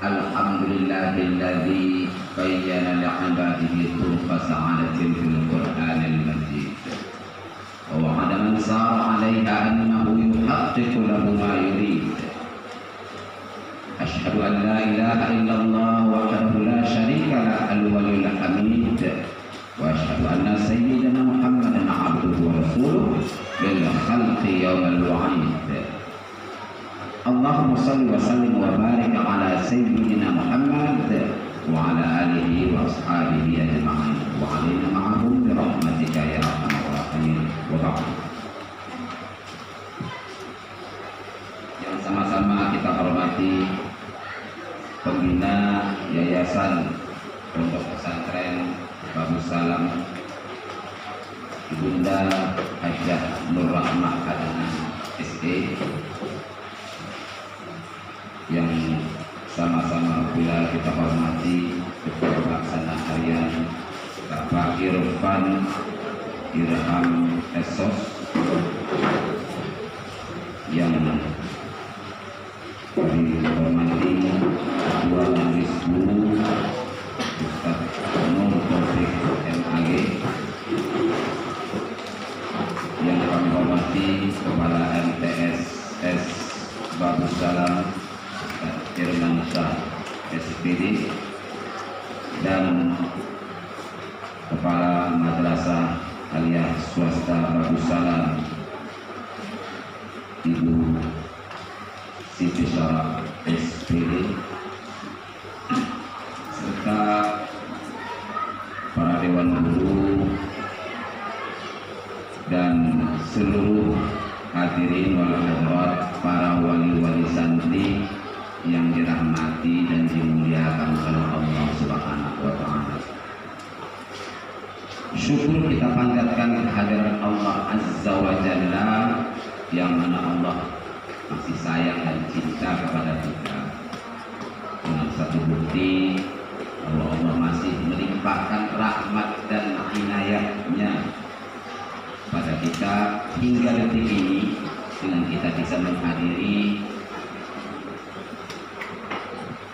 Alhamdulillahilladzi bayyana li'ibadihi turqa sa'adatin fil Qur'anil Majid wa wa'ada man sara 'alaiha annahu yuhaqqiqu lahu ma yurid. Asyhadu an la ilaha illallah wahdahu la syarika lah al-waliyyul hamid wa asyhadu anna sayyidana Muhammadan 'abduhu wa rasuluh lil khalqi yawmal wa'id. Allahumma salli wa sallim wa barik ala sayyidina Muhammad wa ala alihi wa ashabihi ajma'in wa alaina ma'ahum bi rahmatika ya arhamar rahimin wa ba'd. Yang sama-sama kita hormati pembina Yayasan Pondok Pesantren Babus Salam Ibunda Hajjah Nur Rahmah Adnan SE, yang sama-sama pula kita hormati Ketua Pelaksana Harian Bapak Irfan Irham Esos, yang dihormati Ketua Majelis Guru Ustaz Nur Taufik MAG, yang kami hormati Kepala MTS S Babus Salam Irmansyah SPD, dan Kepala Madrasah Aliyah Swasta Babus Salam Ibu Siti Syarah SPD, serta para dewan guru dan seluruh hadirin wal hadirat, para wali-wali santri yang dirahmati dan dimuliakan oleh Allah Subhanahu wa taala. Syukur kita panjatkan kehadiran Allah Azza wa Jalla, yang mana Allah masih sayang dan cinta kepada kita. Dengan satu bukti bahwa Allah masih melimpahkan rahmat dan inayahnya pada kita hingga detik ini, dengan kita bisa menghadiri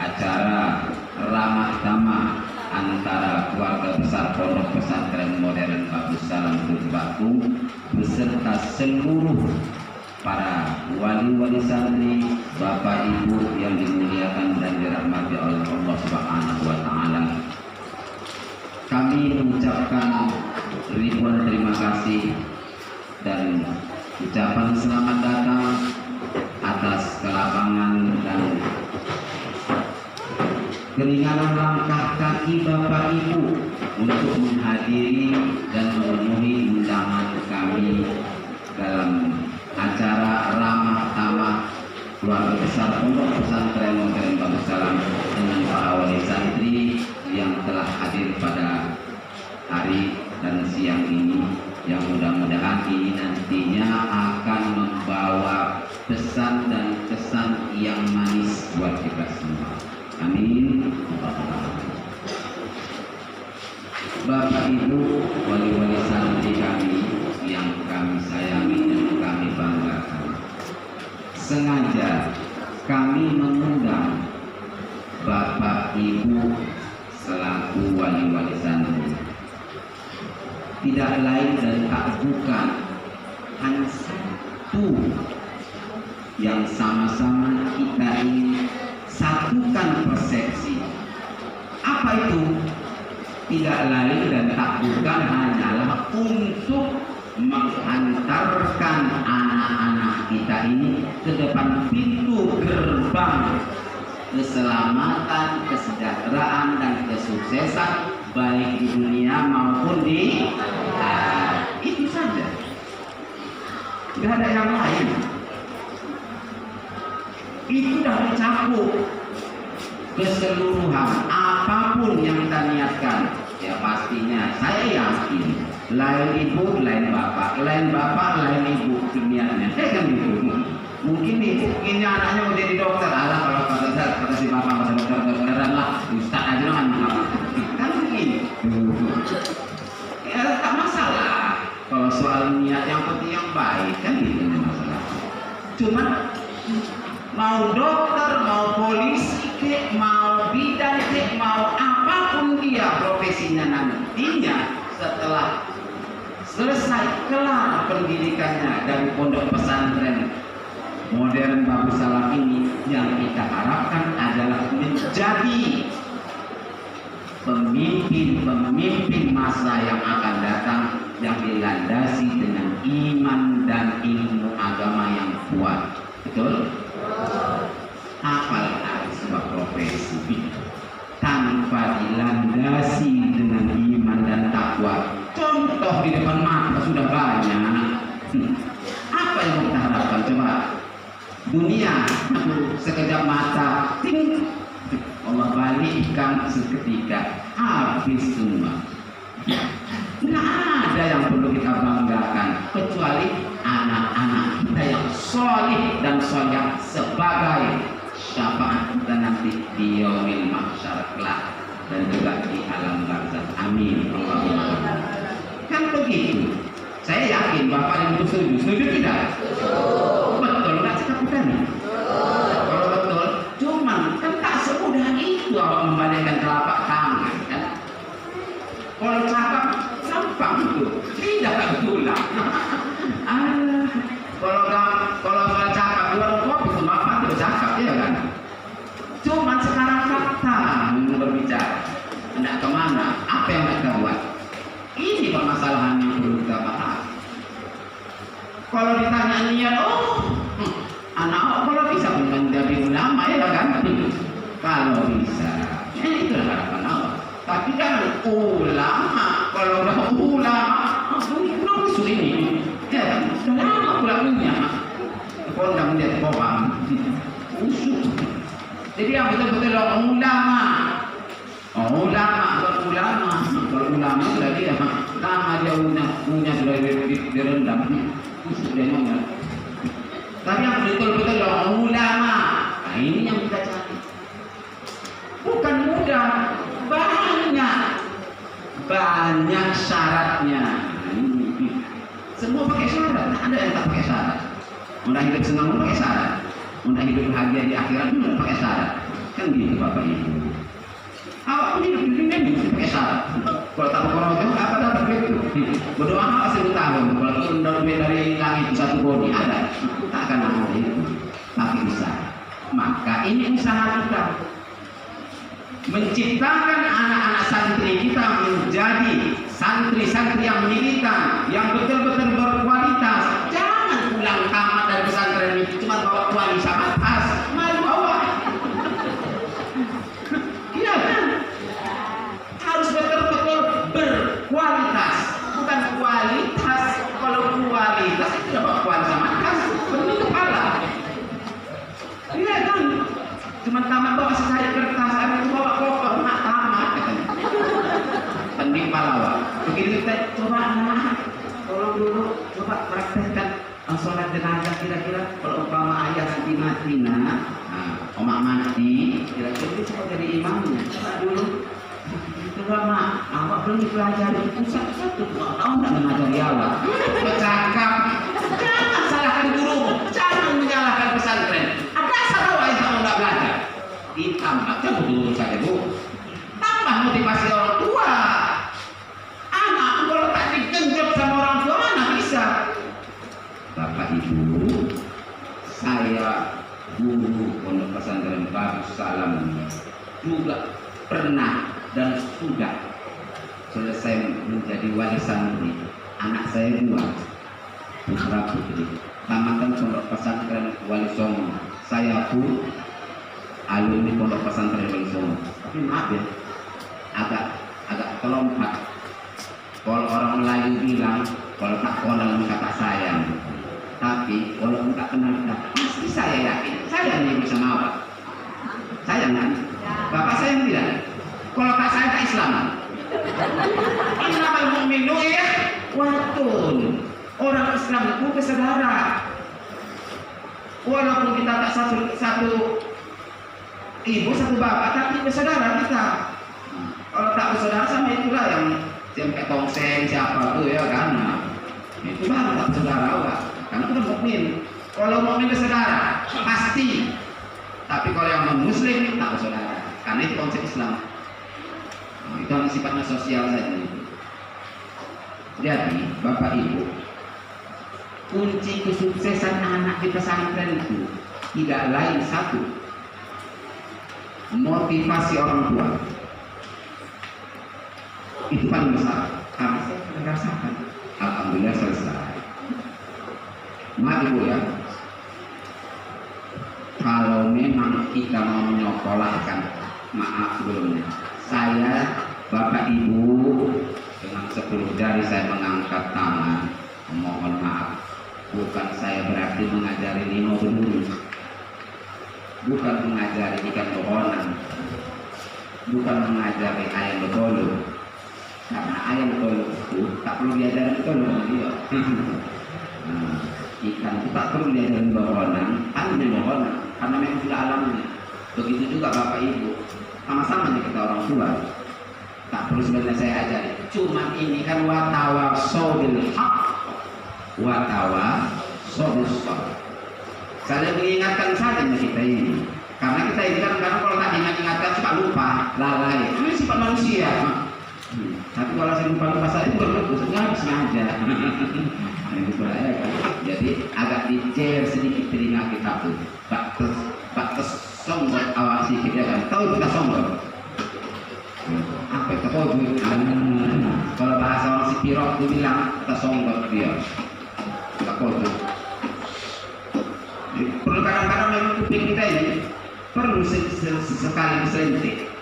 acara ramah tamah antara keluarga besar Pondok Pesantren Modern Babus Salam Bakung beserta seluruh para wali-wali santri, Bapak Ibu yang dimuliakan dan dirahmati oleh Allah Subhanahu wa taala. Kami mengucapkan ribuan terima kasih dan ucapan selamat datang atas kelapangan dan keringanan langkah kaki Bapak Ibu untuk menghadiri dan memenuhi undangan kami dalam acara ramah tamah keluarga besar Pondok Pesantren Modern Babus Salam dengan para wali santri yang telah hadir pada hari dan siang ini, yang mudah-mudahan ini nantinya akan membawa pesan dan kesan yang manis buat kita semua. Amin. Bapak Ibu wali-wali santri kami yang kami sayangi dan kami banggakan, sengaja kami mengundang Bapak Ibu selaku wali-wali santri, tidak lain dan tak bukan hanya satu yang sama-sama kita ingin satukan persepsi. Apa itu? Tidak lain dan tak bukan hanyalah untuk menghantarkan anak-anak kita ini ke depan pintu gerbang keselamatan, kesejahteraan dan kesuksesan, baik di dunia maupun di akhirat. Itu saja, tidak ada yang lain. Itu sudah mencakup keseluruhan apapun yang kita niatkan. Ya pastinya saya yakin lain ibu, lain bapak, lain ibu niatnya. Saya kan gitu. Mungkin ibu ini anaknya mau jadi dokter, kalau kata si bapak kata dokter lah, ustaz aja kan begini. Ya tak masalah. Kalau soal niat yang penting yang baik kan gitu masalah. Cuma mau dokter, mau polisi, kek mau, bidan kek mau, apapun dia profesinya nantinya setelah selesai kelar pendidikannya dari pondok pesantren modern Bagus Salam ini, yang kita harapkan adalah menjadi pemimpin masa yang akan datang yang dilandasi dengan iman dan ilmu agama yang kuat. Betul? Hafal sebuah profesi tanpa dilandasi dengan iman dan takwa, contoh di depan mata sudah banyak. Apa yang kita harapkan? Coba dunia sekejap mata, ting, Allah balikkan seketika, habis semua. Nggak ada yang perlu kita banggakan kecuali anak-anak kita yang solih dan soleh sebagai syafaat kita nanti di yaumil mahsyar kelak dan juga di alam barzakh. Amin. Kan begitu. Saya yakin Bapak yang itu setuju tidak? Betul nggak cakap kita nih? Kalau betul, cuman kan tak semudah itu awak membalikkan telapak tangan kan? Kalau cakap gampang itu, tidak kebetulan. Kalau soal cakap di warung kopi itu Bapak itu cakap ya kan? Cuman sekarang fakta berbicara, tidak kemana? Apa yang kita buat? Ini permasalahan yang perlu kita bahas. Kalau ditanya niat, anak kalau bisa menjadi ulama ya kan? Kalau bisa, itu harapan Allah. Tapi kan ulama, kalau udah ulama, nunggu ini, ya kan? Lama punya, kondang dia bawang, usuk. Jadi yang betul-betul ulama. Kalau ulama sudah dia lama dia punya sudah direndam, sudah nongol. Tapi yang betul-betul ulama, nah ini yang kita cari. Bukan mudah, banyak syaratnya. Semua pakai syarat, ada yang tak pakai syarat. Mudah hidup senang pakai syarat, mudah hidup bahagia di akhirat pakai syarat. Kan gitu Bapak Ibu. Awak pun hidup di dunia ini pakai syarat. Kalau tak berkorban apa dapat begitu? Berdoa apa 1000 tahun? Kalau turun dari langit satu bodi ada, tak akan ada itu. Tapi usaha. Maka ini usaha kita menciptakan anak-anak santri kita menjadi santri-santri yang militan, yang betul-betul berkualitas. Jangan pulang tamat dari pesantren ini cuma bawa kuali sama tas, malu awak. Iya kan? Harus betul-betul berkualitas, bukan kualitas. Kalau kualitas itu dapat kuali sama tas, penuh kepala. Iya kan? Cuma tamat bawa secari kertas, ada itu bawa koper, nak tamat katanya. Penting pahlawan. Begitu kita coba tolong dulu, coba praktekkan sholat jenazah kira-kira kalau umpama ayah nanti mati omak mati, kira-kira itu coba jadi imamnya. Coba dulu. Coba mak, awak belum dipelajari itu satu-satu, tahu nggak mengajari awak? Bercakap, jangan salahkan guru, jangan menyalahkan pesantren. Ada asal awak yang kamu nggak belajar. Ditambahkan dulu saja bu, tambah motivasi orang tua. Anak kalau tak digenjot sama orang tua mana bisa? Bapak Ibu, saya guru pondok pesantren Bagus Salam juga pernah dan sudah selesai menjadi wali santri. Anak saya 2 putra putri tamatan pondok pesantren Wali Songo. Saya pun alumni pondok pesantren Wali Songo. Tapi maaf ya, agak kelompat. Kalau orang Melayu bilang kalau tak kenal kata sayang, tapi kalau tak kenal pasti saya yakin saya yang bersama awak. Sayang kan? Bapak sayang tidak? Kalau tak sayang tak Islam. Innamal mu'minu ikhwatun. Orang Islam itu bersaudara. Walaupun kita tak satu ibu satu bapak, tapi bersaudara kita. Kalau tak bersaudara sama itulah yang kayak tongseng siapa tuh ya kan? Itu baru tak bersaudara awak. Karena kita mukmin. Kalau mukmin bersaudara pasti. Tapi kalau yang non muslim tak bersaudara, karena itu konsep Islam. Nah, itu hanya sifatnya sosial saja. Jadi Bapak Ibu, kunci kesuksesan anak di pesantren itu tidak lain satu, motivasi orang tua. Itu paling besar. Karena saya merasakan, alhamdulillah selesai. Maaf Ibu ya, kalau memang kita mau menyekolahkan, maaf sebelumnya, saya Bapak Ibu dengan 10 jari saya mengangkat tangan, mohon maaf. Bukan saya berarti mengajari lima berduri, bukan mengajari ikan bohonan, bukan mengajari ayam berbolu, karena ayam berbolu itu tak perlu diajari berbolu dia. Nah, ikan itu tak perlu diajari bohonan, hanya bohonan, karena memang sudah alamnya. Begitu juga Bapak Ibu, sama-sama kita orang tua, tak perlu sebenarnya saya ajari. Cuma ini kan watawasau bil haq, watawasau bis sabr. Saya mengingatkan saja kita ini, karena kita ini kan kalau tak ingat-ingatkan suka lupa, lalai. Ini sifat manusia. Tapi kalau saya lupa saya itu nggak sengaja. Jadi agak dicer sedikit telinga kita tuh. Batas sombong awasi kita kan. Tahu kita sombong. Apa itu kalau bahasa orang Sipirok itu bilang kita sombong dia. Kita kodoh. Perlu kadang-kadang memang kuping kita ini perlu sekali diselentik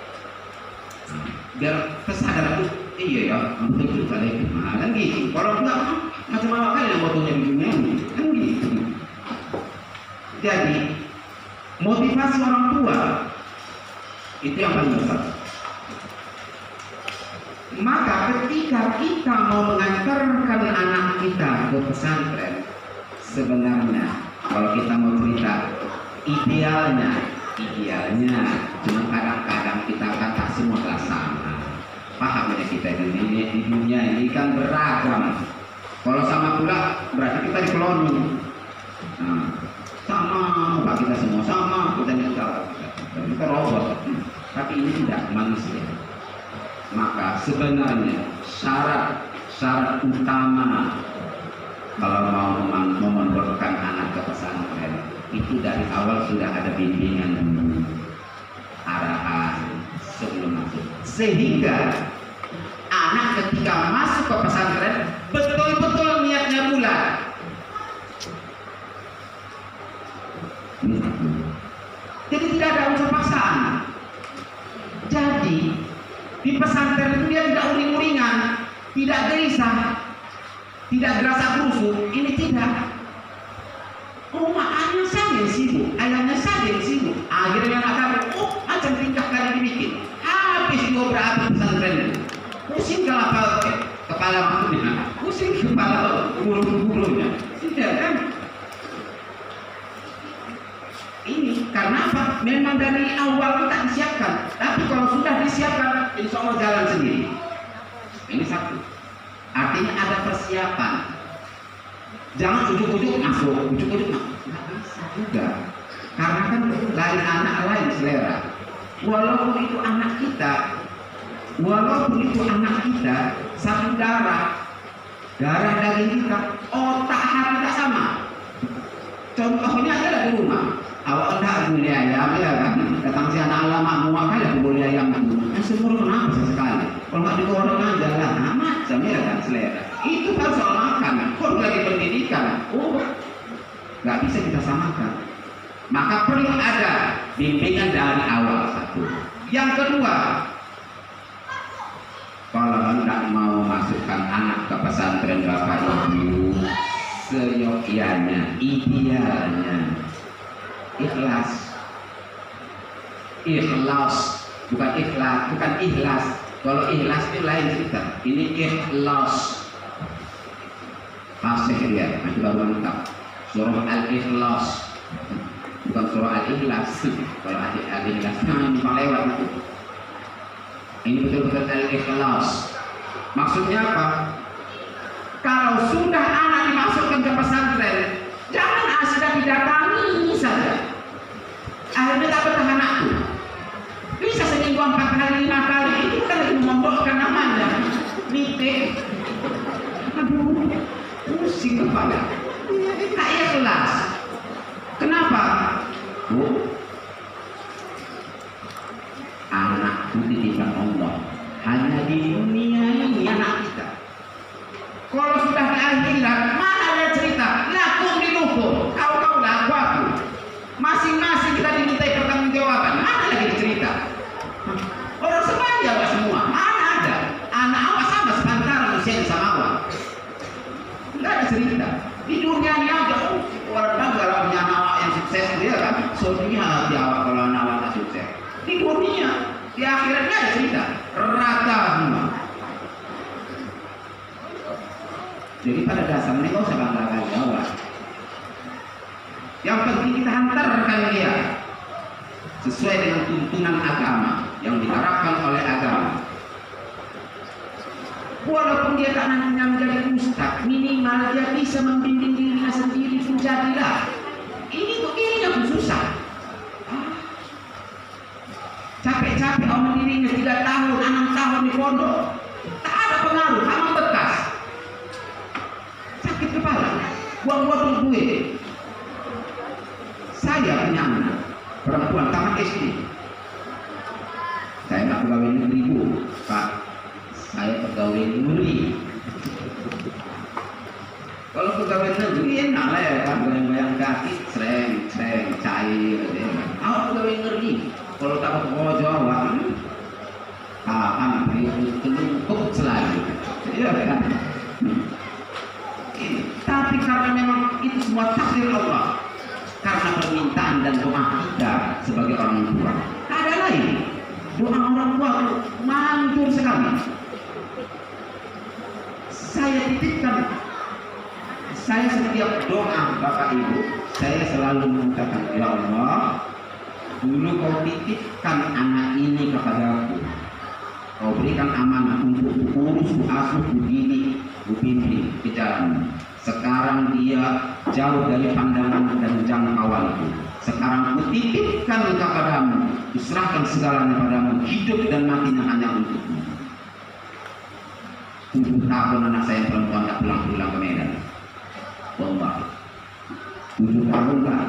biar kesadaran itu iya ya betul juga deh. Nah, kan gitu. Kalau enggak macam apa kali yang motonya di dunia ini kan gitu. Jadi motivasi orang tua itu yang paling besar. Maka ketika kita mau mengantarkan anak kita ke pesantren, sebenarnya kalau kita mau cerita idealnya cuma kadang-kadang kita akan tak semua sama. Paham ya kita di dunia ini kan beragam. Kalau sama pula berarti kita dikeloni. Nah, sama muka kita semua sama, kita kita robot. Tapi ini tidak manusia. Maka sebenarnya syarat utama kalau mau memondokkan anak ke pesantren itu dari awal sudah ada bimbingan dulu, arahan sebelum masuk, sehingga anak ketika masuk ke pesantren betul-betul niatnya bulat. Jadi tidak ada unsur paksaan. Jadi di pesantren itu dia tidak uring-uringan, tidak gelisah, tidak gerasa kerusuk. Ini tidak. Oh, ayahnya saja yang sibuk, ayahnya saja yang sibuk. Akhirnya anak kami, macam tingkah kali dibikin. Habis juga berapa pesantren itu. Pusing kepala maksudnya, pusing kepala bulu-bulunya. Tidak kan? Ini karena apa? Memang dari awal kita disiapkan. Tapi kalau sudah disiapkan, insya Allah jalan sendiri. Ini satu. Artinya ada persiapan. Jangan ujuk-ujuk masuk, ujuk-ujuk masuk. Nggak bisa juga. Karena kan lain anak lain selera. Walaupun itu anak kita, satu darah daging kita, otak hati kita sama. Contohnya adalah di rumah. Awak hendak beli ayam ya kan? Datang si anak lama muak kali beli ayam itu. Semua kenapa sekali? Kalau nggak digoreng aja lah, macam ya kan selera. Itu kan soal makan. Kalau lagi pendidikan, nggak bisa kita samakan. Maka perlu ada bimbingan dari awal satu. Yang kedua, kalau hendak mau masukkan anak ke pesantren Bapak Ibu, seyogyanya, idealnya ikhlas, bukan ikhlas. Kalau ikhlas itu lain cerita. Ini ikhlas. Fasih dia, nanti baru lengkap. Surah Al-Ikhlas, bukan surah Al-Ikhlas. Kalau Al-Ikhlas memang lewat itu. Ini betul-betul Al-Ikhlas. Maksudnya apa? Kalau sudah anak dimasukkan ke pesantren, jangan asal didatangi saja. Akhirnya tak betah anakku. Bisa seminggu 4 kali 5 kali itu kan lagi memondokkan namanya. Nitik. Aduh, pusing kepala. Tak ikhlas. Kenapa? Bu, anakku titipan Allah. Hanya di dunia ini anak kita. Kalau sudah di akhirat, mana ada cerita? Lakum dilukur. Kau laku aku. Masing-masing kita dimintai pertanggungjawaban. Mana lagi cerita? Orang sebaya awak semua. Mana ada? Anak awak sama sepantaran usia sama awak. Enggak ada cerita. Di dunia ini aja. Orang bangga kalau punya anak awak yang sukses dia kan. Soalnya hati awak kalau anak awak tak sukses. Di dunia, di akhirat enggak ada cerita. Rata semua. Jadi pada dasarnya kau usah banggakan awak. Yang penting kita hantarkan dia sesuai dengan tuntunan agama yang diterapkan oleh agama. Walaupun dia tak nantinya menjadi ustaz, minimal dia bisa membimbing dirinya sendiri pun jadilah. Ini tuh ini yang susah. Capek-capek orang dirinya 3 tahun, 6 tahun di pondok, tak ada pengaruh, tak membekas. Sakit kepala, buang-buang duit. Saya punya anak perempuan tamat SD. Saya nggak pegawai negeri Bu, Pak. Saya pegawai negeri. Kalau pegawai negeri enak lah ya kan, goyang-goyang kaki, sreng, cair. Awak pegawai negeri. Kalau tak mau jawab, kapan berikut selalu. Iya kan? Tapi karena memang itu semua takdir Allah. Karena permintaan dan doa kita sebagai orang tua, tak ada lain. Doa orang tua manjur sekali. Saya titipkan, saya setiap doa Bapak Ibu, saya selalu mengatakan, ya Allah, dulu kau titipkan anak ini kepadaku, kau berikan amanah untuk urus, asuh, didik, bimbing ke jalanmu. Sekarang dia jauh dari pandangan dan jangkauanku. Sekarang kutitipkan kepadamu, kuserahkan segalanya padamu, hidup dan matinya hanya untukmu. 7 tahun anak saya perempuan tak pulang-pulang ke Medan. Bomba. 7 tahun kan?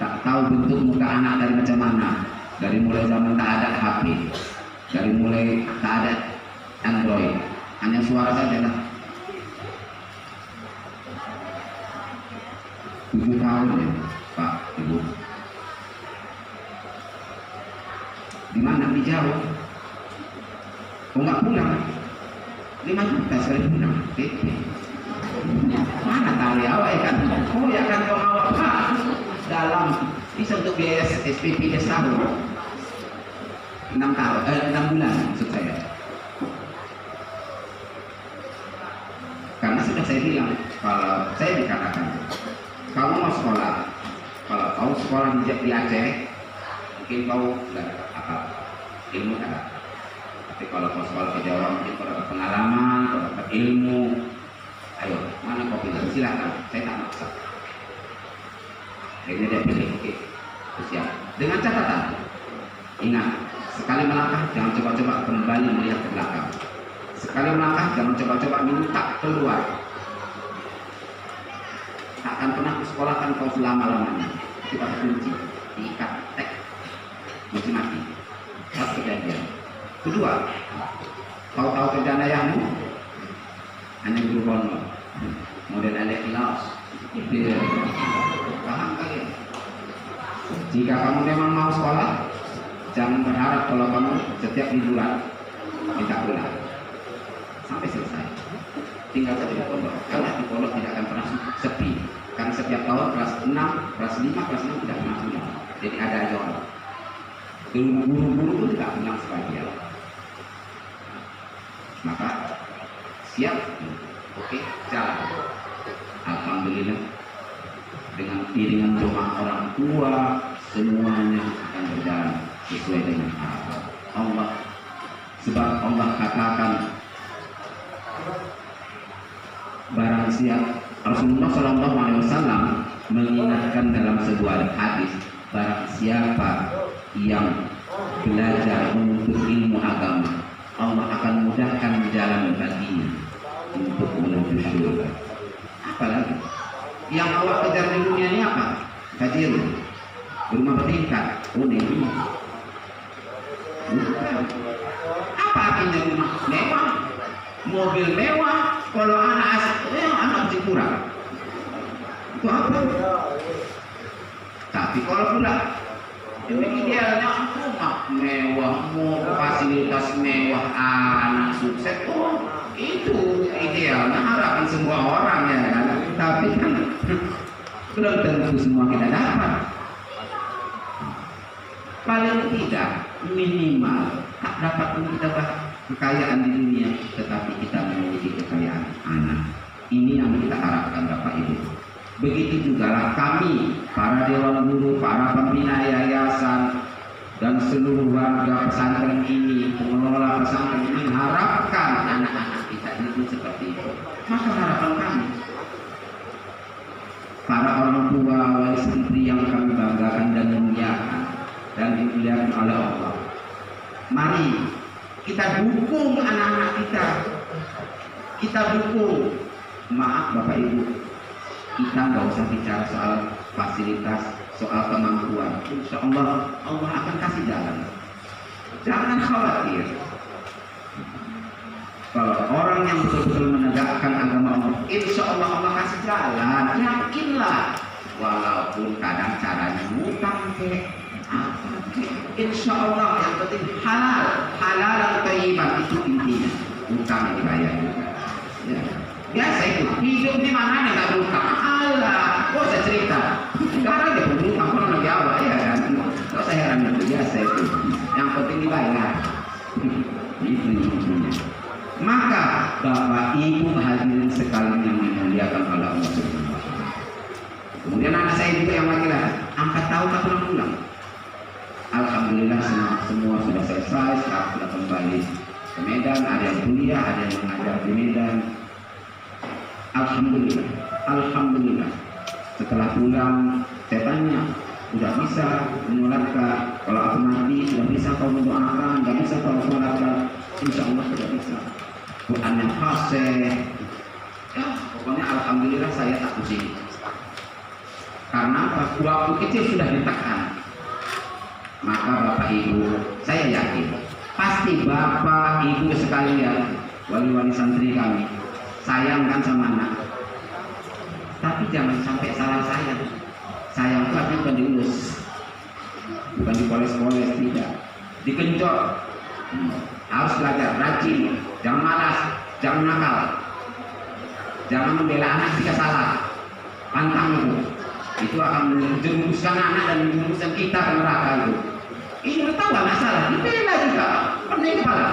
Tak tahu bentuk muka anak dari macam mana. Dari mulai zaman tak ada HP, dari mulai tak ada Android, hanya suara saja lah. 7 tahun ya, Pak, Ibu. Di mana? Di Jawa. Kok nggak pulang? 5 juta sekali pulang. Mana tali awak ya kan? Oh ya kan kau awak Pak. Dalam bisa untuk biaya SPP setahun. 6 bulan maksud saya. Karena sudah saya bilang, kalau saya dikatakan kamu mau sekolah, kalau kau sekolah di Aceh, mungkin kau nggak dapat apa ilmu kan. Tapi kalau kau sekolah ke Jawa, mungkin kau dapat pengalaman, kau dapat ilmu. Ayo, mana kau pilih? Silakan, saya tak maksa. Akhirnya dia pilih, oke, siap. Dengan catatan, ingat, sekali melangkah jangan coba-coba kembali melihat ke belakang. Sekali melangkah jangan coba-coba minta keluar. Tak akan pernah disekolahkan kau selama-lamanya. Itu pakai kunci, diikat, tek, kunci mati. Satu kejadian. Kedua, kau tahu kerjaan ayahmu? Hanya guru honor, model Al-Ikhlas. Paham kalian? Jika kamu memang mau sekolah, jangan berharap kalau kamu setiap liburan minta pulang sampai selesai. Tinggal saja di pondok, karena di pondok tidak akan pernah sepi. Karena setiap tahun kelas 6, kelas 5, kelas 6 tidak pernah pulang. Jadi ada aja orang. Guru-guru pun tidak pulang sebagian. Maka siap, oke, jalan. Alhamdulillah, dengan iringan doa orang tua, semuanya akan berjalan sesuai dengan Allah. Sebab Allah katakan, barang siap, Rasulullah SAW mengingatkan dalam sebuah hadis, barang siapa yang belajar menuntut ilmu agama, Allah akan mudahkan jalan baginya untuk menuju surga. Apalagi yang awak kejar di dunia ini apa? Haji rumah bertingkat, ini. Apa artinya rumah mewah, mobil mewah, kalau anak masih kurang? Itu apa? Tapi kalau pula ini idealnya rumah mewah, fasilitas mewah, anak sukses, oh itu idealnya harapan semua orang ya kan? Tapi kan belum tentu semua kita dapat. Paling tidak minimal dapat kita kekayaan di dunia, tetapi kita memiliki kekayaan anak. Ini yang kita harapkan Bapak Ibu. Begitu juga lah kami, para dewan guru, para pembina yayasan, dan seluruh warga pesantren ini, pengelola pesantren ini mengharapkan anak-anak kita itu seperti itu. Maka harapan kami, para orang tua, wali santri yang kami banggakan dan muliakan dan dimuliakan oleh Allah, mari kita dukung anak-anak kita. Kita dukung. Maaf Bapak Ibu, kita nggak usah bicara soal fasilitas, soal kemampuan. Insya Allah, Allah akan kasih jalan. Jangan khawatir. Kalau orang yang betul-betul menegakkan agama Allah, insya Allah Allah kasih jalan. Yakinlah, walaupun kadang caranya ngutang insya Allah yang penting halal, halal dan thayyiban, itu intinya. Utang dibayar juga. Ya. Biasa itu, hidup di mana nggak berutang? Allah, kok saya cerita? Sekarang dia berutang, kalau lagi awal ya kan? Kok saya heran itu biasa itu. Yang penting dibayar. Itu intinya. Maka Bapak Ibu hadirin sekalian yang dimuliakan oleh Allah Subhanahu wa Ta'ala. Kemudian anak saya juga yang laki-laki, 4 tahun tak pernah pulang. Alhamdulillah semua sudah selesai, sekarang sudah kembali ke Medan, ada yang kuliah, ada yang mengajar di Medan. Alhamdulillah, alhamdulillah. Setelah pulang, saya tanya, sudah bisa menyolatkan? Kalau aku mati, sudah bisa kau mendoakan? Tidak bisa kau menyolatkan? Insya Allah sudah bisa. Quran yang fasih. Ya, pokoknya alhamdulillah saya tak pusing. Karena waktu kecil sudah ditekan. Maka Bapak Ibu, saya yakin pasti Bapak Ibu sekalian, wali-wali santri kami, sayangkan sama anak. Tapi jangan sampai salah sayang. Sayang itu artinya bukan diurus, bukan dipoles-poles, tidak. Dikencot. Harus belajar, rajin, jangan malas, jangan nakal, jangan membela anak jika salah. Pantang itu akan menjerumuskan anak dan menjerumuskan kita ke neraka itu. Ini tahu nggak masalah, dibela juga, pening kepala.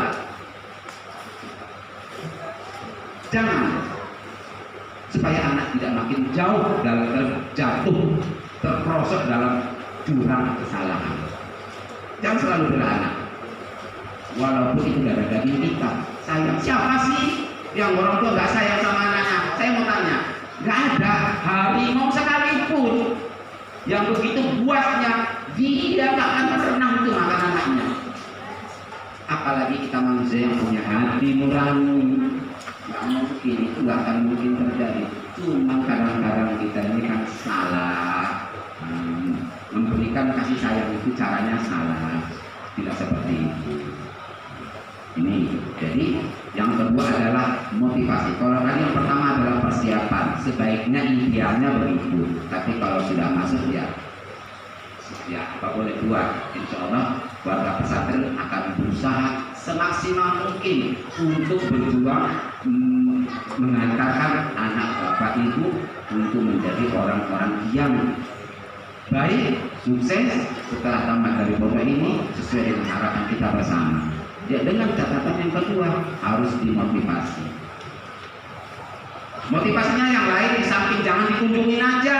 Jangan, supaya anak tidak makin jauh dalam terjatuh, terperosok dalam jurang kesalahan. Jangan selalu bela anak. Walaupun itu darah daging kita, sayang. Siapa sih yang orang tua nggak sayang sama anaknya? Saya mau tanya, nggak ada harimau sekalipun yang begitu buasnya dia nggak akan pernah untuk makan anaknya. Apalagi kita manusia yang punya hati nurani, nggak mungkin, itu nggak akan mungkin terjadi. Cuma kadang-kadang kita ini kan salah, memberikan kasih sayang itu caranya salah, tidak seperti itu. Ini, jadi yang kedua adalah motivasi. Kalau tadi yang pertama adalah persiapan, sebaiknya idealnya begitu. Tapi kalau sudah masuk ya apa boleh buat. Insya Allah warga pesantren akan berusaha semaksimal mungkin untuk berjuang mengantarkan anak Bapak Ibu untuk menjadi orang-orang yang baik, sukses setelah tamat dari pondok ini sesuai dengan harapan kita bersama. Ya, dengan catatan yang kedua harus dimotivasi. Motivasinya yang lain di samping jangan dikunjungin aja.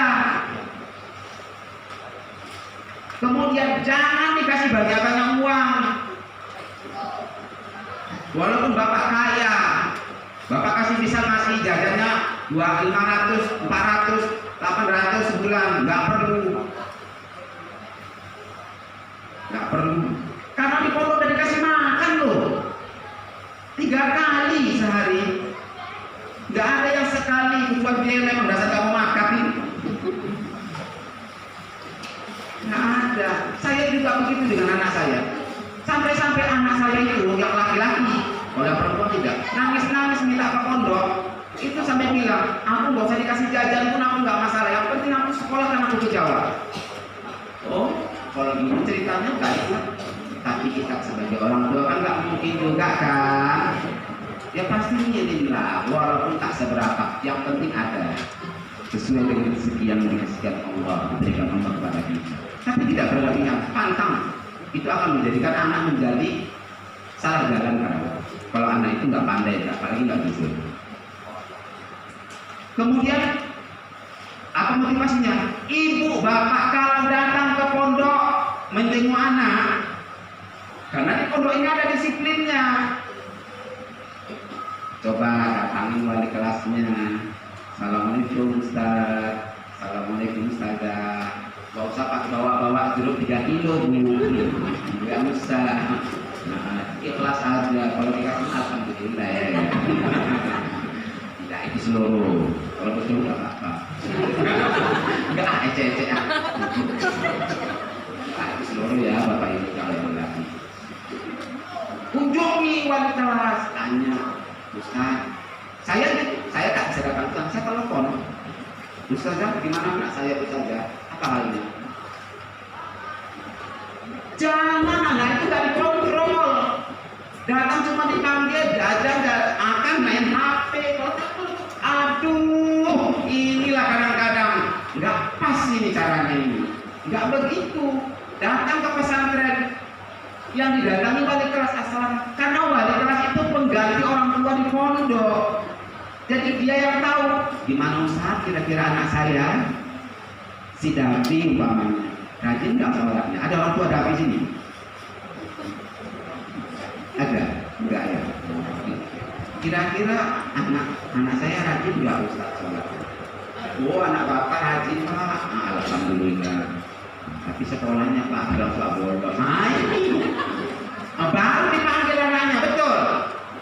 Kemudian jangan dikasih banyak uang. Walaupun Bapak kaya, Bapak bisa ngasih jajannya 500, 400, 800 sebulan, nggak perlu. perlu. Karena di pondok udah dikasih makan loh 3 kali sehari. Nggak ada yang sekali kecuali dia memang dasar kamu makan. Nggak ada. Saya juga begitu dengan anak saya. Sampai-sampai anak saya itu yang laki-laki, kalau yang perempuan tidak, nangis-nangis minta ke pondok. Itu sampai bilang, aku nggak usah dikasih jajan pun aku nggak masalah. Yang penting aku sekolah kan aku ke Jawa. Oh, kalau gitu ceritanya baik. Tapi kita sebagai orang tua kan nggak mungkin juga kan. Ya pasti nyedilah, walaupun tak seberapa. Yang penting ada sesuai dengan rezeki yang dikasihkan Allah, diberikan Allah kepada kita. Tapi tidak berlebihan, pantang. Itu akan menjadikan anak menjadi salah jalan kan. Kalau anak itu nggak pandai, apalagi nggak bisa. Kemudian apa motivasinya? Ibu bapak kalau datang ke pondok menjenguk anak, karena di pondok ini ada disiplinnya. Coba datangin wali kelasnya. Assalamualaikum Ustaz. Assalamualaikum Ustazah. Gak usah pas bawa-bawa jeruk 3 kilo bu. Gak usah. Nah, ikhlas aja. Kalau dikasih alhamdulillah ya. Tidak itu seluruh. Kalau betul nggak apa-apa. Enggak ece-ece ah. Nah, itu seluruh ya bapak ibu kalau yang lagi. Kunjungi wali kelas, tanya, Ustaz, saya tak bisa datang, saya telepon. Ustazah, gimana anak saya Ustazah? Apa halnya? Jangan, anak itu nggak dikontrol. Datang cuma dipanggil, jajan, akan main HP. Aduh, inilah kadang-kadang nggak pas ini caranya ini. Nggak begitu. Datang ke pesantren yang didatangi wali kelas asal, karena wali kelas itu pengganti orang tua di pondok. Jadi dia yang tahu gimana Ustaz kira-kira anak saya si Davi umpamanya rajin nggak sholatnya. Ada orang tua Davi sini? Ada? Enggak ya? Kira-kira anak saya rajin nggak Ustaz sholat? Oh anak bapak rajin Pak. Alhamdulillah. Tapi sekolahnya Pak nggak bolos. Baru dipanggil anaknya, betul?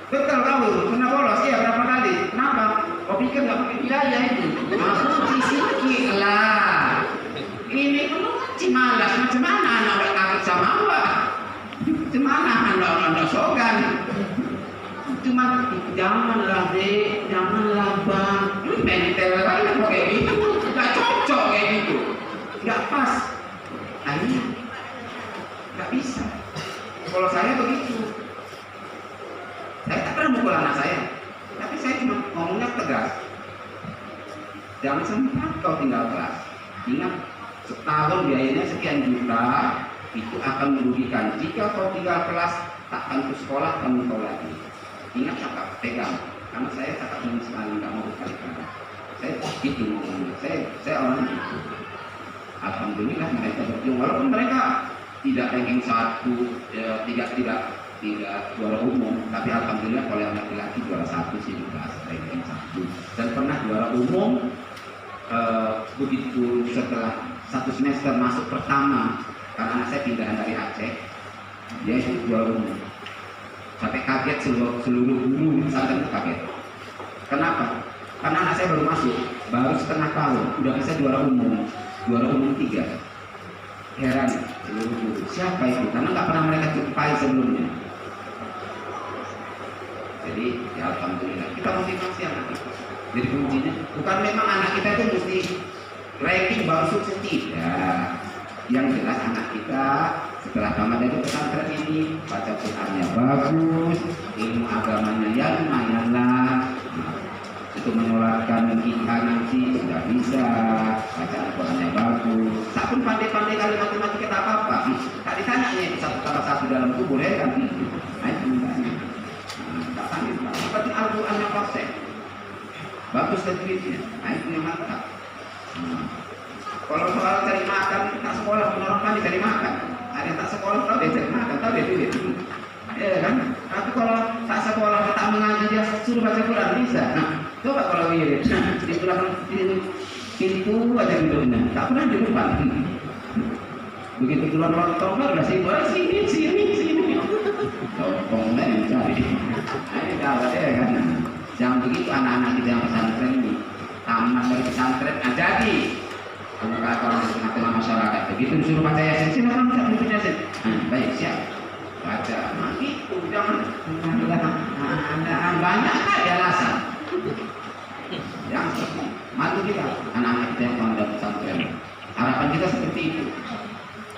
Betul kamu pernah bolos? Iya berapa kali? Kenapa? Kau pikir nggak pakai biaya itu? Aku sisiki lah. Ini penuh cimalas. Macam mana anak takut sama apa? Macam mana anak sogan? Cuma janganlah dek, janganlah bang. Mentel kali kayak gitu. Gak cocok kayak gitu. Gak pas. Akhirnya gak bisa. Kalau saya begitu. Saya tak pernah mukul anak saya, tapi saya cuma ngomongnya tegas. Jangan sempat kau tinggal kelas. Ingat, setahun biayanya sekian juta, itu akan merugikan. Jika kau tinggal kelas, takkan ke sekolah, kamu kau lagi. Ingat kakak, pegang. Karena saya kakak ingin sekali, nggak mau berkali-kali. Saya gitu ngomongnya. Saya orang itu. Alhamdulillah mereka berjuang. Walaupun mereka tidak ranking 1, tidak juara umum, tapi alhamdulillah kalau yang laki-laki juara 1 sih juga ranking 1 dan pernah juara umum. Begitu setelah 1 semester masuk pertama, karena anak saya pindahan dari Aceh, dia itu juara umum sampai kaget seluruh guru pesantren kaget. Kenapa? Karena anak saya baru masuk, baru setengah tahun udah bisa juara umum 3. Heran seluruh guru, siapa itu? Karena nggak pernah mereka jumpai sebelumnya. Jadi ya alhamdulillah kita motivasi anak kita. Jadi kuncinya bukan memang anak kita itu mesti ranking baru sukses, tidak. Yang jelas anak kita setelah tamat dari pesantren ini baca Qurannya bagus, ilmu agamanya ya lumayan lah. Itu menyolatkan kita nanti sudah bisa, baca Qurannya bagus. Tak pun pandai-pandai kali matematika tak apa-apa. Tak ditanya nih 1+1 dalam itu boleh kan? Nah itu enggaknya. Tak tanya, seperti Al-Qurannya konsep. Bagus tajwidnya. Nah itu yang mantap. Kalau soal cari makan, tak sekolah pun orang pandai cari makan. Ada yang tak sekolah tahu dia cari makan, tahu dia duit. Ya kan? Tapi kalau tak sekolah tak mengaji dia suruh baca Quran bisa. Nah, coba kalau wirid di belakang pintu aja duduknya, tak pernah di depan. Begitu keluar lontong udah sini. Lontongnya mencari. Ayo gawat ya kan. Yang begitu anak-anak kita yang pesantren ini, taman dari pesantren jadi. Bukan orang di tengah-tengah masyarakat. Begitu disuruh baca Yasin, silakan baca Yasin. Baik, siap. Baca. Nah, itu jangan ada banyak kali alasan. Yang mati kita, anak-anak kita yang pondok pesantren. Harapan kita seperti itu.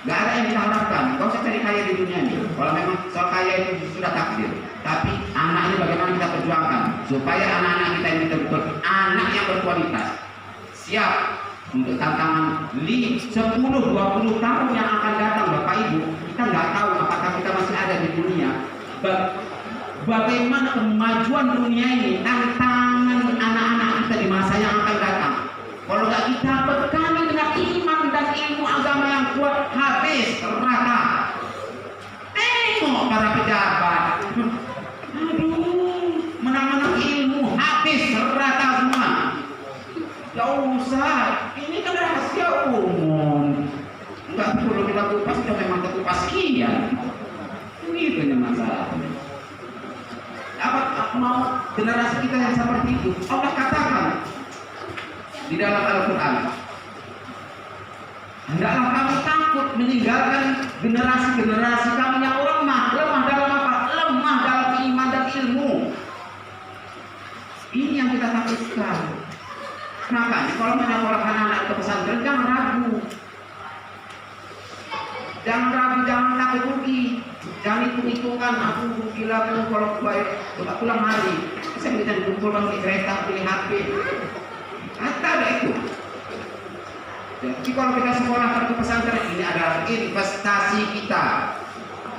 Gak ada yang kita harapkan. Kau usah cari kaya di dunia ini. Kalau memang soal kaya itu sudah takdir. Tapi anak ini bagaimana kita perjuangkan supaya anak-anak kita ini betul-betul anak yang berkualitas. Siap untuk tantangan 10-20 tahun yang akan datang, Bapak Ibu. Kita nggak tahu apakah kita masih ada di dunia. Bagaimana kemajuan dunia ini, tantangan anak-anak kita di masa yang akan datang. Kalau nggak kita bekali dengan iman dan ilmu agama yang kuat, habis rata. Tengok para pejabat, aduh, menang-menang ilmu, habis rata semua. Gak usah, ini kan rahasia umum. Enggak perlu kita kupas, sudah memang ketupas sekian. Itu ini masalahnya. Apa mau generasi kita yang seperti itu? Allah katakan di dalam Al-Quran, hendaklah kamu takut meninggalkan generasi-generasi kamu yang lemah dalam apa? Lemah dalam iman dan ilmu. Ini yang kita takutkan. Makanya kalau menyekolahkan anak ke pesantren jangan ragu. Jangan takut rugi. Jangan hitung-hitungan aku rugi lagi kalau baik coba pulang hari. Saya bisa dikumpulkan di kereta, pilih HP. Kata ada itu. Jadi kalau kita sekolahkan ke pesantren ini adalah investasi kita.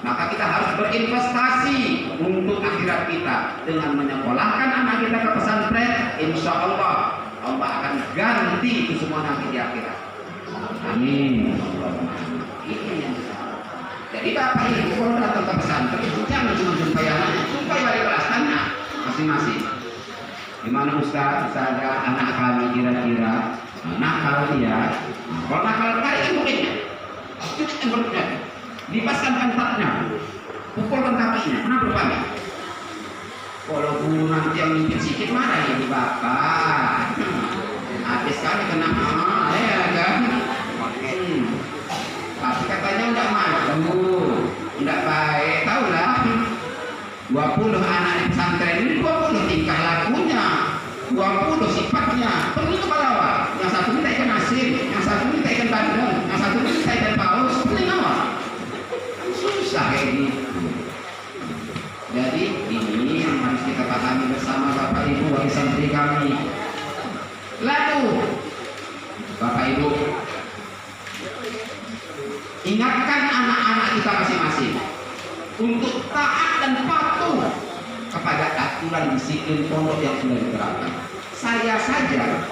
Maka kita harus berinvestasi untuk akhirat kita dengan menyekolahkan anak kita ke pesantren. Insya Allah Allah akan ganti itu semua nanti di akhirat. Amin. Ini yang jadi Bapak Ibu kalau datang ke pesantren jangan cuma jumpai anaknya, jumpai wali kelas tanya masing-masing. Gimana Ustaz, anak kami kira-kira nakal dia? Kalau nakal kali mungkinnya, cuci perutnya, dipaskan pantatnya, pukulkan kakinya, kenapa Bapak? Kalau guru nanti yang ngintip sedikit marah ya Bapak. Habis kali kena ya kan? Tapi katanya enggak maju, enggak baik, tahulah. 20 anak di pesantren ini 20 tingkah lakunya, 20 sifatnya. Perlu kepala awal. Yang satu minta ikan asin, yang satu minta ikan bandeng, yang satu minta ikan paus. Pening awal. Susah kayak gitu. Jadi ini yang harus kita pahami bersama Bapak Ibu wali santri kami. Lalu Bapak Ibu ingatkan anak-anak kita masing-masing untuk taat dan patuh kepada aturan disiplin pondok yang sudah diterapkan. Saya saja,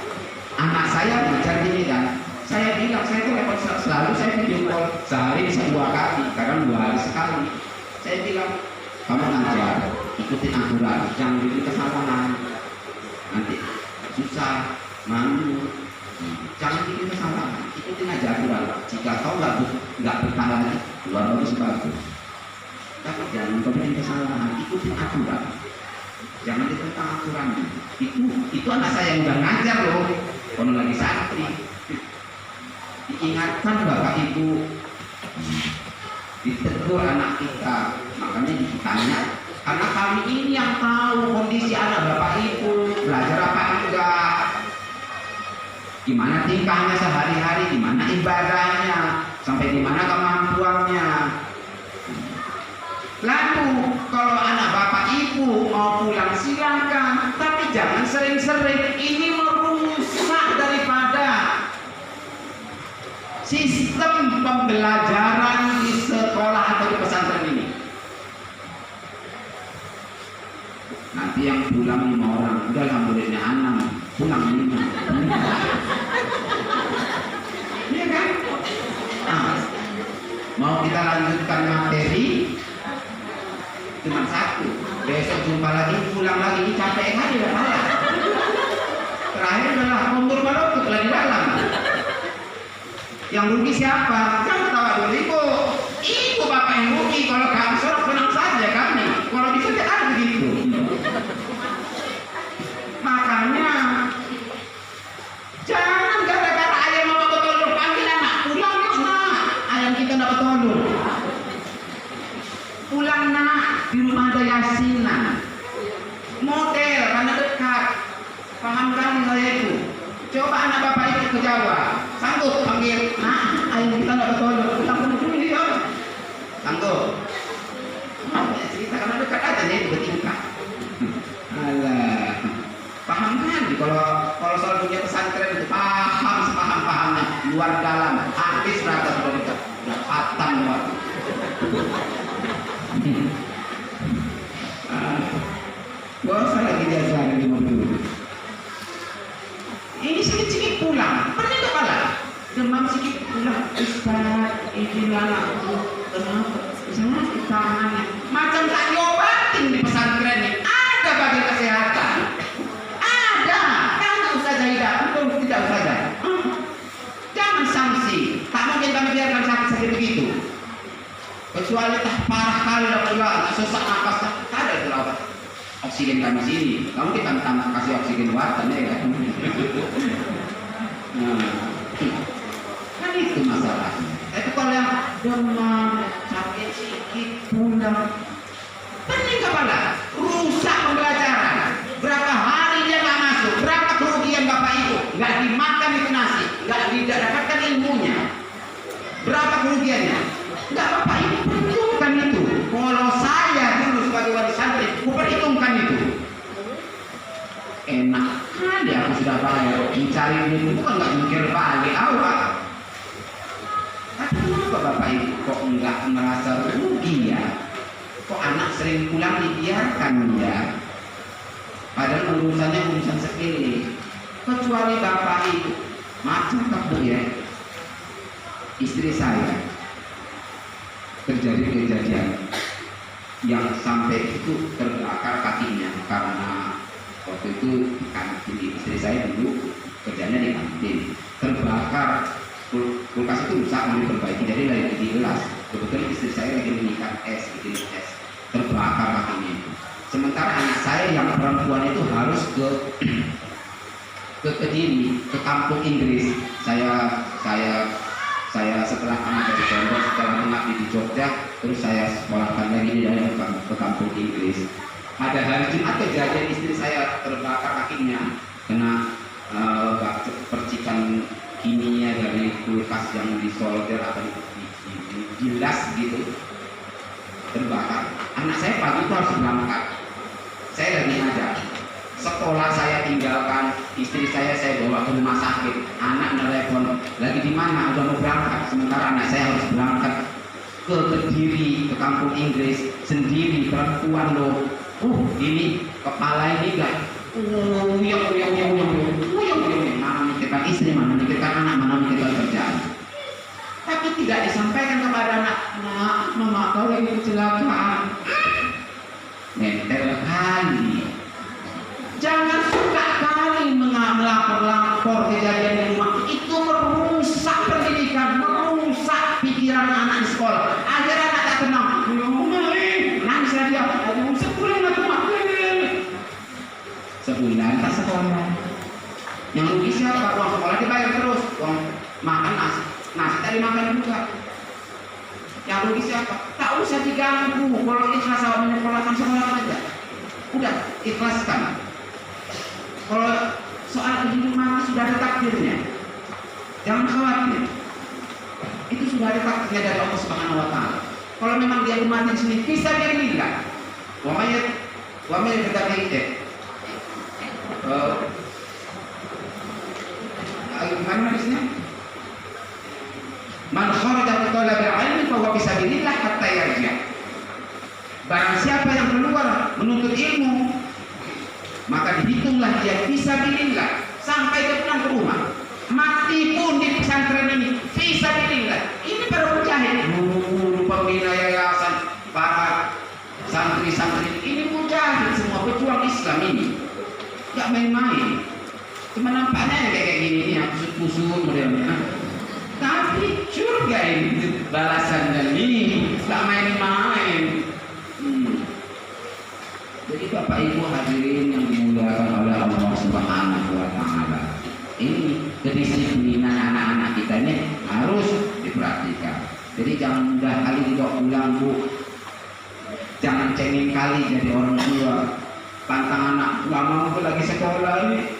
anak saya belajar di Medan, saya bilang saya itu repot selalu saya video call sehari bisa 2 kali, kadang 2 hari sekali. Saya bilang kamu ngajar, ikutin aturan, jangan bikin kesalahan, nanti susah, malu. Jangan bikin kesalahan, ikutin aja aturan. Jika kau nggak bertahan, keluar bagus bagus. Tapi jangan kau bikin kesalahan, ikutin aturan. Jangan ditentang aturan. Itu anak saya yang udah ngajar loh, kalau lagi santri. Diingatkan Bapak Ibu, ditegur anak kita, makanya ditanya. Karena kami ini yang tahu kondisi anak Bapak Ibu, belajar apa enggak. Gimana tingkahnya sehari-hari, gimana ibadahnya, sampai di mana kemampuannya. Lalu kalau anak Bapak Ibu mau pulang silakan, tapi jangan sering-sering. Ini merusak daripada sistem pembelajaran di sekolah atau di pesantren ini. Nanti yang pulang 5 orang, udah alhamdulillah 6, pulang 5. Iya kan? Nah, mau kita lanjutkan materi cuma 1, besok jumpa lagi, pulang lagi, ini capek aja udah malah. Terakhir adalah mundur balok lagi dalam. Yang rugi siapa? Jangan ketawa dulu. pulang nak, di rumah ada yasinan. Model karena dekat. Pahamkan saya itu. Coba anak bapak itu ke Jawa, sanggup panggil, nah, ayo kita nggak betul, kita pun dulu ya, sanggup. Cerita karena dekat aja nih bertingkah. Alah, paham kan? Kalau soal dunia pesantren itu paham sepaham-pahamnya, luar dalam, habis rata sudah dekat, sudah khatam luar. Gak usah lagi diajarin di mobil. Ini sedikit pulang, pernah nggak kalah? Demam sedikit pulang, Ustaz, izin anakku, kenapa? Saya sakit tangannya. Macam tak diobatin di pesantren ini. Ada bagian kesehatan, ada. Kan Ustaz Zaidah, untuk tidak Ustaz. Jangan sanksi. Tak mungkin kami biarkan sakit begitu. Kecuali tak parah kali lah, sesak nafas, tak ada itu obat. Oksigen kami sini, kamu kita kasih oksigen buatan ya kan? Nah, kan itu masalahnya. Itu kalau yang demam, sakit sedikit, pulang, pening kepala, rusak pembelajaran. Berapa hari dia nggak masuk, berapa kerugian bapak ibu, nggak dimakan itu nasi, nggak didapatkan ilmunya. Berapa kerugiannya? Nggak bapak ibu perhitungkan itu. Kalau saya dulu sebagai wali santri, aku perhitungkan itu. Enak kan dia aku sudah bayar, mencari duit itu kan nggak mikir balik awal. Tapi kenapa bapak ibu kok nggak merasa rugi ya? Kok anak sering pulang dibiarkan ya? Padahal urusannya urusan sepele. Kecuali bapak ibu, macam apa ya? Istri saya terjadi kejadian yang sampai itu terbakar kakinya karena waktu itu kantin istri saya dulu kerjanya di kantin, terbakar kulkas itu rusak, mau diperbaiki jadi lagi digelas. Kebetulan istri saya lagi menyikat es, bikin es, terbakar kakinya itu. Sementara anak saya yang perempuan itu harus ke Kediri, ke kampung Inggris. Saya setelah anak dari pondok, setelah mengabdi di Jogja, terus saya sekolahkan lagi di dalam ke kampung Inggris. Pada hari Jumat kejadian istri saya terbakar kakinya kena percikan kimia dari kulkas yang disolder atau digilas gitu, terbakar. Anak saya pagi itu harus berangkat. Saya lagi ngajar. Sekolah saya tinggalkan, istri saya bawa ke rumah sakit. Anak nelpon, lagi di mana? Udah mau berangkat. Sementara anak saya harus berangkat ke Kediri, ke kampung Inggris sendiri, perempuan loh. Ini kepala ini gak. Mana mikirkan istri, mana mikirkan anak, mana mikirkan kerjaan. Tapi tidak disampaikan kepada anak, nak, mama kau lagi kecelakaan. Mental kali. Jangan suka kali melapor kejadian di rumah. Itu merusak pendidikan, merusak pikiran anak di sekolah. Akhirnya anak tak tenang. Nangis dia. Sebulan aku makan. Sebulan tak sekolah. Yang rugi siapa? Uang sekolah dibayar terus. Uang makan nasi tadi makan juga. Yang rugi siapa? Tak usah diganggu. Kalau ikhlas awak menyekolahkan sekolah aja. Udah ikhlaskan. Kalau soal hidup mati sudah ada takdirnya, jangan khawatir. Itu sudah ada takdirnya dari Allah Subhanahu Wa Taala. Kalau memang dia mati di sini, bisa dirilah. Wamil kita itu. Gimana hadisnya? Man kharaja bi talabil ilmi fa huwa fisabilillah hatta yarji'. Barang siapa yang keluar menuntut ilmu, maka dihitunglah dia fisabilillah sampai dia pulang ke rumah. Mati pun di pesantren ini fisabilillah. Ini para mujahid, guru-guru pembina yayasan, para santri-santri ini mujahid semua, pejuang Islam ini. Gak main-main. Cuma nampaknya kayak gini nih, yang kusut-kusut modelnya. Tapi surga ini balasannya ini gak main-main. Jadi Bapak Ibu hadirin yang dimuliakan oleh Allah Subhanahu Wa Taala, ini kedisiplinan anak-anak kita ini harus diperhatikan. Jadi jangan mudah kali dibawa pulang Bu, seringkali jadi orang tua pantang anak nggak mau lagi sekolah ini,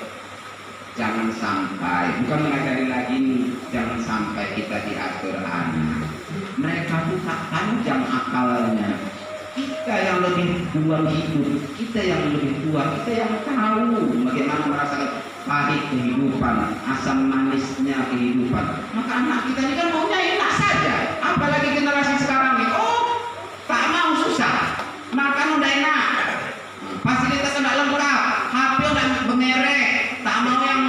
jangan sampai, bukan mengajari lagi nih, jangan sampai kita diatur anak. Mereka tuh tak panjang akalnya. Kita yang lebih tua hidup, kita yang lebih tua, kita yang tahu bagaimana merasakan pahit kehidupan, asam manisnya kehidupan. Maka anak kita ini kan maunya enak saja. Apalagi generasi sekarang nih, oh tak mau susah, makan udah enak, fasilitas udah lengkap, HP udah bermerek, tak mau yang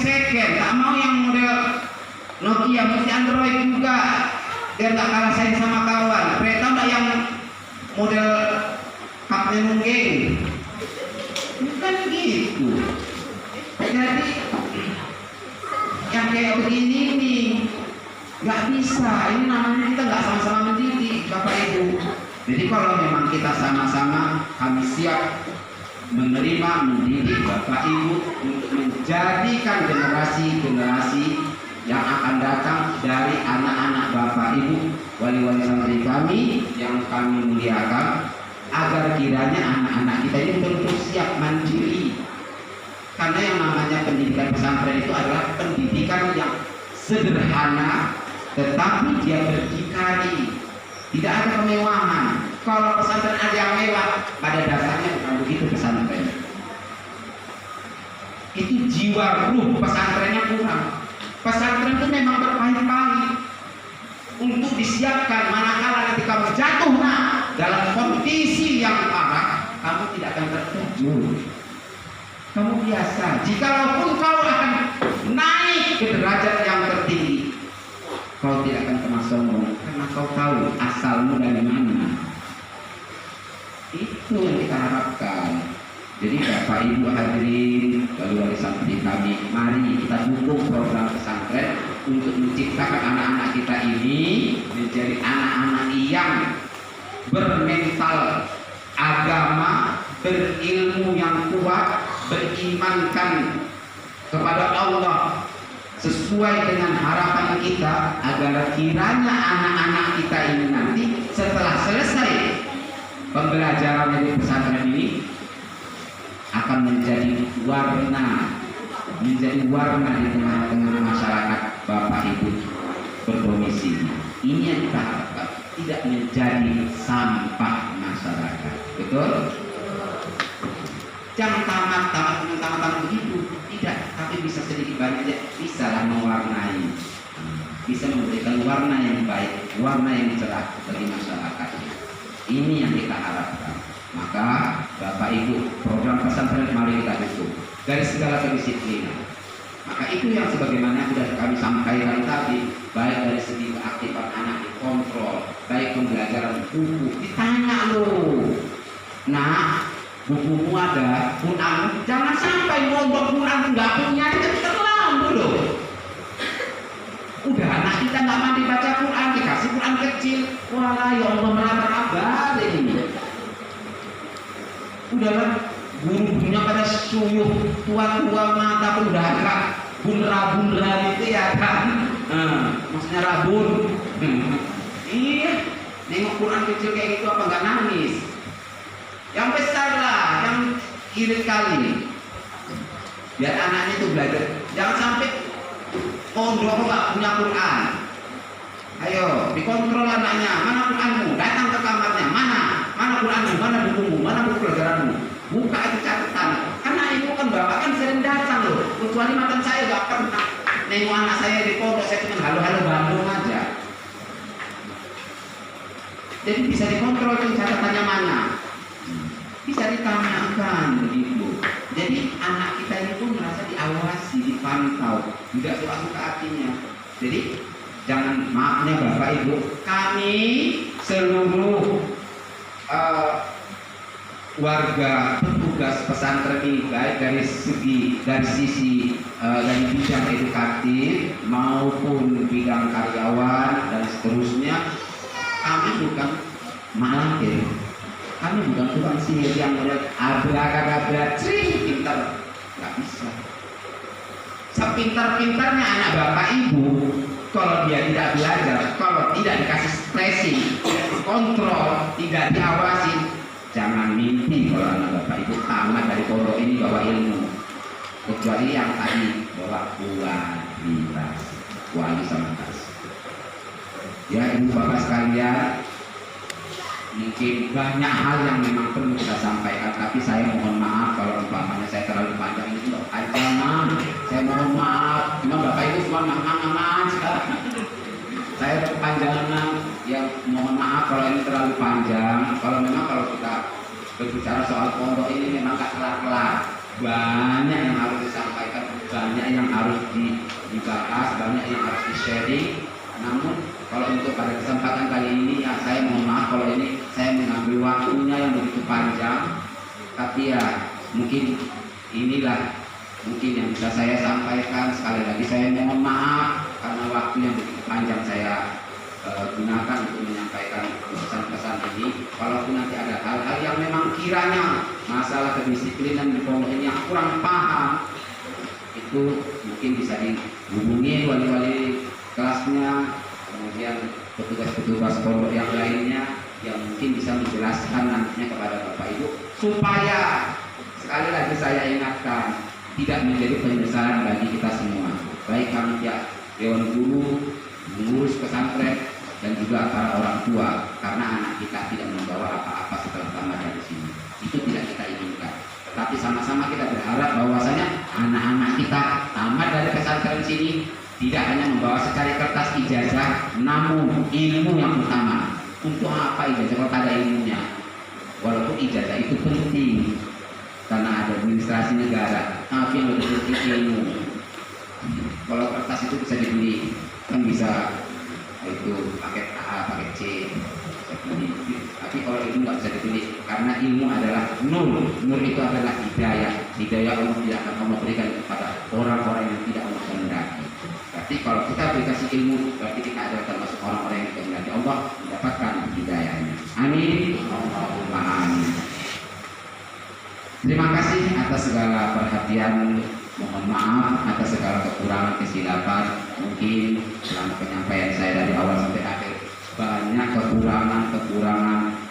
second, tak mau yang model Nokia, mesti Android juga, biar tak kalah saing sama kawan. Kereta udah yang model kapnya nungging, bukan gitu. Jadi yang kayak begini nih nggak bisa. Ini namanya kita nggak sama-sama mendidik, Bapak Ibu. Jadi kalau memang kita sama-sama, kami siap menerima mendidik Bapak Ibu untuk menjadikan generasi-generasi yang akan datang dari anak-anak Bapak Ibu, wali-wali santri kami yang kami muliakan, agar kiranya anak-anak kita ini betul-betul siap mandiri. Karena yang namanya pendidikan pesantren itu adalah pendidikan yang sederhana, tetapi dia berdikari, tidak ada kemewahan. Kalau pesantren ada yang mewah, pada dasarnya bukan begitu pesantren. Itu jiwa ruh pesantrennya kurang. Pesantren itu memang berpahit-pahit untuk disiapkan manakala nanti kamu jatuh dalam kondisi yang parah, kamu tidak akan terkejut. Kamu biasa. Jikalaupun kau akan naik ke derajat yang tertinggi, kau tidak akan pernah sombong karena kau tahu asalmu dari mana. Itu yang kita harapkan. Jadi Bapak Ibu hadirin, wali-wali santri kami, mari kita dukung program pesantren untuk menciptakan anak-anak kita ini menjadi anak-anak yang bermental agama, berilmu yang kuat, berimankan kepada Allah sesuai dengan harapan kita, agar kiranya anak-anak kita ini nanti setelah selesai pembelajaran di pesantren ini akan menjadi warna di tengah-tengah masyarakat Bapak Ibu berdomisili. Ini yang kita harapkan, tidak menjadi sampah masyarakat. Betul? Jangan tamat begitu, tidak, tapi bisa sedikit banyak, bisa lah mewarnai, bisa memberikan warna yang baik, warna yang cerah bagi masyarakat. Ini yang kita harapkan. Maka Bapak Ibu, program pesantren mari kita dukung dari segala kedisiplinan. Maka itu yang sebagaimana sudah kami sampaikan tadi, baik dari segi keaktifan anak dikontrol, baik pembelajaran buku, ditanya loh. Nah, bukumu ada, Quran, jangan sampai mondok Quran nggak punya, itu terlalu loh. Udah anak kita nggak mandi baca Quran, dikasih Quran kecil, wah ya Allah meraba-raba ini. Udahlah, guru-gurunya pada suyuh, tua-tua mata pun udah agak bunra-bunra itu ya kan, maksudnya rabun. Iya, nengok Quran kecil kayak gitu apa nggak nangis? Yang besar lah, yang irit kali, biar anaknya itu belajar. Jangan sampai pondok nggak punya Quran. Ayo dikontrol anaknya, mana Quranmu? Datang ke kamarnya, mana Quranmu, mana bukumu, mana buku pelajaranmu? Buka itu catatan. Karena ibu kan bapak kan sering datang loh. Kecuali mantan saya gak pernah nengok anak saya di pondok, saya cuma halo-halo Bandung aja. Jadi bisa dikontrol tuh catatannya mana, bisa ditanyakan begitu. Jadi anak kita ini pun merasa diawasi, dipantau, tidak suka-suka hatinya. Jadi jangan, maafnya Bapak Ibu, kami seluruh warga petugas pesantren ini, baik dari sisi dari bidang edukatif maupun bidang karyawan dan seterusnya, kami bukan malakir, kami bukan tukang sihir yang model abrakadabra, pintar, nggak bisa. Sepintar-pintarnya anak Bapak Ibu, kalau dia tidak belajar, kalau tidak dikasih stressing, kontrol, tidak diawasi, jangan mimpi kalau anak bapak itu tamat dari pondok ini bawa ilmu, kecuali yang tadi bawa kualitas, kualitas. Ya ibu bapak sekalian, mungkin banyak hal yang memang perlu kita sampaikan, tapi saya mohon maaf kalau umpamanya saya terlalu panjang ini loh. Jangan, saya mohon maaf. Cuma bapak itu cuma mangan sekarang. Saya kepanjangan, ya mohon maaf kalau ini terlalu panjang. Kalau kita berbicara soal pondok ini memang gak kelar-kelar. Banyak yang harus disampaikan, banyak yang harus dibahas, banyak yang harus di-sharing. Namun kalau untuk pada kesempatan kali ini ya saya mohon maaf kalau ini saya mengambil waktunya yang begitu panjang, tapi ya mungkin inilah yang bisa saya sampaikan. Sekali lagi saya mohon maaf karena waktu yang begitu panjang saya gunakan untuk menyampaikan pesan-pesan ini. Walaupun nanti ada hal-hal yang memang kiranya masalah kedisiplinan di pondok ini yang kurang paham, itu mungkin bisa dihubungi wali-wali kelasnya, kemudian petugas-petugas pondok yang lainnya yang mungkin bisa menjelaskan nantinya kepada bapak ibu, supaya sekali lagi saya ingatkan tidak menjadi penyesalan bagi kita semua, baik kami pihak dewan guru, pengurus pesantren, dan juga para orang tua, karena anak kita tidak membawa apa-apa setelah tamat dari sini. Itu tidak kita inginkan. Tetapi sama-sama kita berharap bahwasanya anak-anak kita tamat dari pesantren sini tidak hanya membawa secari kertas ijazah, namun ilmu yang utama. Untuk apa ijazah kalau ada ilmunya? Walaupun ijazah itu penting karena ada administrasi negara, tapi yang lebih penting ilmu. Kalau kertas itu bisa dibeli, kan bisa itu paket A, paket C, bisa dibeli. Tapi kalau ilmu nggak bisa dibeli, karena ilmu adalah nur. Nur itu adalah hidayah. Hidayah Allah tidak akan Allah berikan kepada orang-orang yang tidak Allah kehendaki. Berarti kalau kita dikasih ilmu, berarti kita adalah termasuk orang-orang yang dikehendaki Allah mendapatkan hidayahnya. Amin. Allahumma amin. Terima kasih atas segala perhatian. Mohon maaf atas segala kekurangan, kesilapan. Mungkin selama penyampaian saya dari awal sampai akhir banyak kekurangan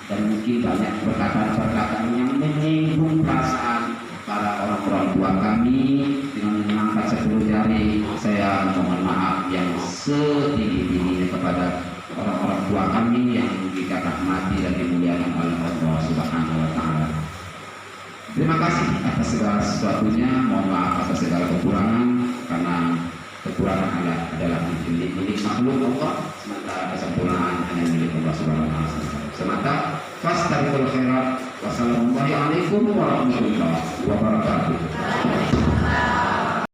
dan mungkin banyak perkataan-perkataan yang menyinggung perasaan para orang tua kami. Dengan mengangkat 10 jari, saya mohon maaf yang setinggi-tingginya kepada orang-orang tua kami yang kita rahmati dan dimuliakan oleh Allah Subhanahu wa taala. Terima kasih atas segala sesuatunya. Mohon maaf atas segala kekurangan, karena kekurangan adalah milik makhluk Allah, sementara kesempurnaan hanya milik Allah Subhanahu wa taala semata. Fastabiqul khairat. Wassalamualaikum warahmatullahi wabarakatuh.